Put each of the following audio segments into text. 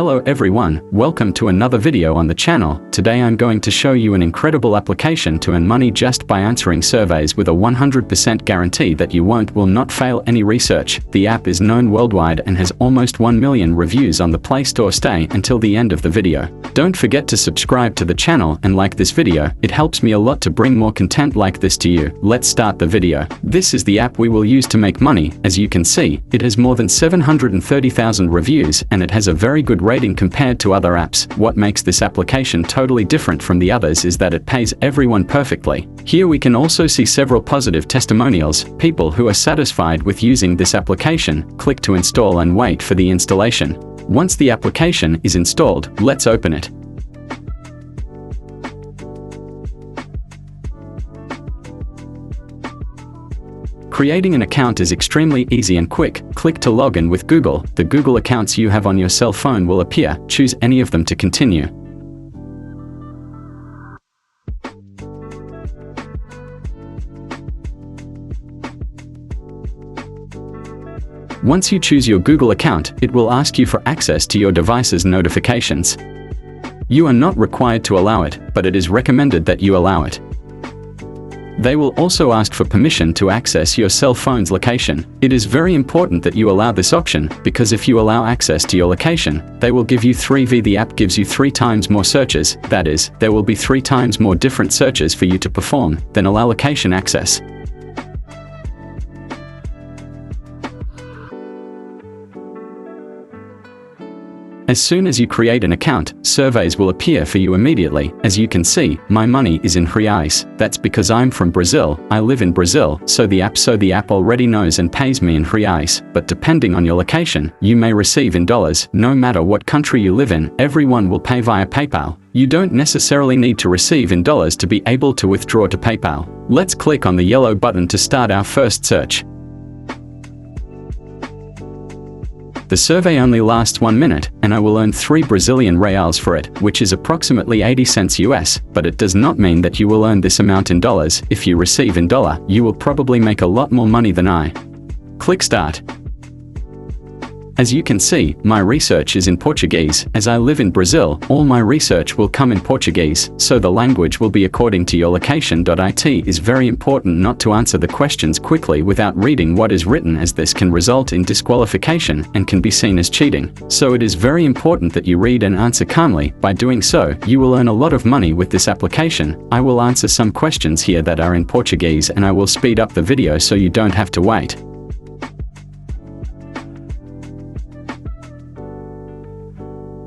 Hello everyone, welcome to another video on the channel. Today I'm going to show you an incredible application to earn money just by answering surveys with a 100% guarantee that you will not fail any research. The app is known worldwide and has almost 1 million reviews on the Play Store. Stay until the end of the video. Don't forget to subscribe to the channel and like this video, it helps me a lot to bring more content like this to you. Let's start the video. This is the app we will use to make money. As you can see, it has more than 730,000 reviews and it has a very good rating compared to other apps. What makes this application totally different from the others is that it pays everyone perfectly. Here we can also see several positive testimonials, people who are satisfied with using this application. Click to install and wait for the installation. Once the application is installed, let's open it. Creating an account is extremely easy and quick. Click to log in with Google. The Google accounts you have on your cell phone will appear. Choose any of them to continue. Once you choose your Google account, it will ask you for access to your device's notifications. You are not required to allow it, but it is recommended that you allow it. They will also ask for permission to access your cell phone's location. It is very important that you allow this option, because if you allow access to your location, they will give you 3V. The app gives you 3 times more searches, that is, there will be 3 times more different searches for you to perform than allow location access. As soon as you create an account, surveys will appear for you immediately. As you can see, my money is in reais. That's because I'm from Brazil, I live in Brazil, so the app already knows and pays me in reais. But depending on your location, you may receive in dollars. No matter what country you live in, everyone will pay via PayPal. You don't necessarily need to receive in dollars to be able to withdraw to PayPal. Let's click on the yellow button to start our first search. The survey only lasts 1 minute, and I will earn 3 Brazilian reals for it, which is approximately 80 cents US, but it does not mean that you will earn this amount in dollars. If you receive in dollar, you will probably make a lot more money than I. Click Start. As you can see, my research is in Portuguese. As I live in Brazil, all my research will come in Portuguese, so the language will be according to your location. It is very important not to answer the questions quickly without reading what is written, as this can result in disqualification and can be seen as cheating. So it is very important that you read and answer calmly. By doing so, you will earn a lot of money with this application. I will answer some questions here that are in Portuguese and I will speed up the video so you don't have to wait.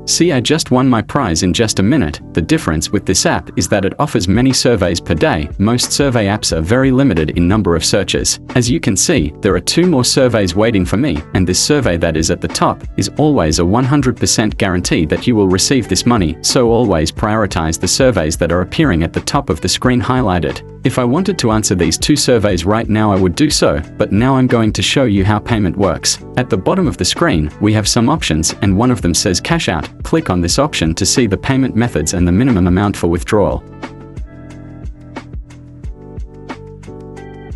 See, I just won my prize in just a minute. The difference with this app is that it offers many surveys per day. Most survey apps are very limited in number of searches. As you can see, there are 2 more surveys waiting for me, and this survey that is at the top is always a 100% guarantee that you will receive this money, so always prioritize the surveys that are appearing at the top of the screen highlighted. If I wanted to answer these 2 surveys right now, I would do so, but now I'm going to show you how payment works. At the bottom of the screen, we have some options, and one of them says cash out. Click on this option to see the payment methods and the minimum amount for withdrawal.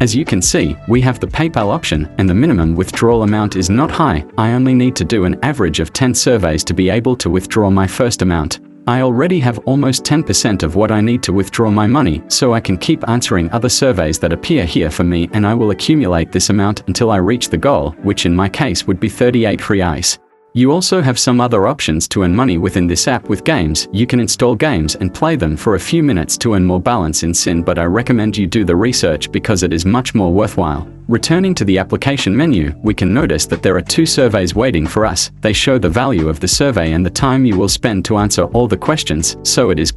As you can see, we have the PayPal option, and the minimum withdrawal amount is not high. I only need to do an average of 10 surveys to be able to withdraw my first amount. I already have almost 10% of what I need to withdraw my money, so I can keep answering other surveys that appear here for me, and I will accumulate this amount until I reach the goal, which in my case would be 38 reais. You also have some other options to earn money within this app with games. You can install games and play them for a few minutes to earn more balance in sin, but I recommend you do the research because it is much more worthwhile. Returning to the application menu, we can notice that there are 2 surveys waiting for us. They show the value of the survey and the time you will spend to answer all the questions, so it is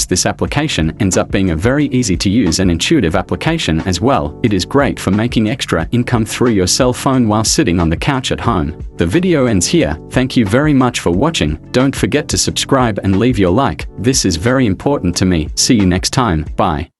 this application ends up being a very easy to use and intuitive application as well. It is great for making extra income through your cell phone while sitting on the couch at home. The video ends here. Thank you very much for watching. Don't forget to subscribe and leave your like. This is very important to me. See you next time. Bye.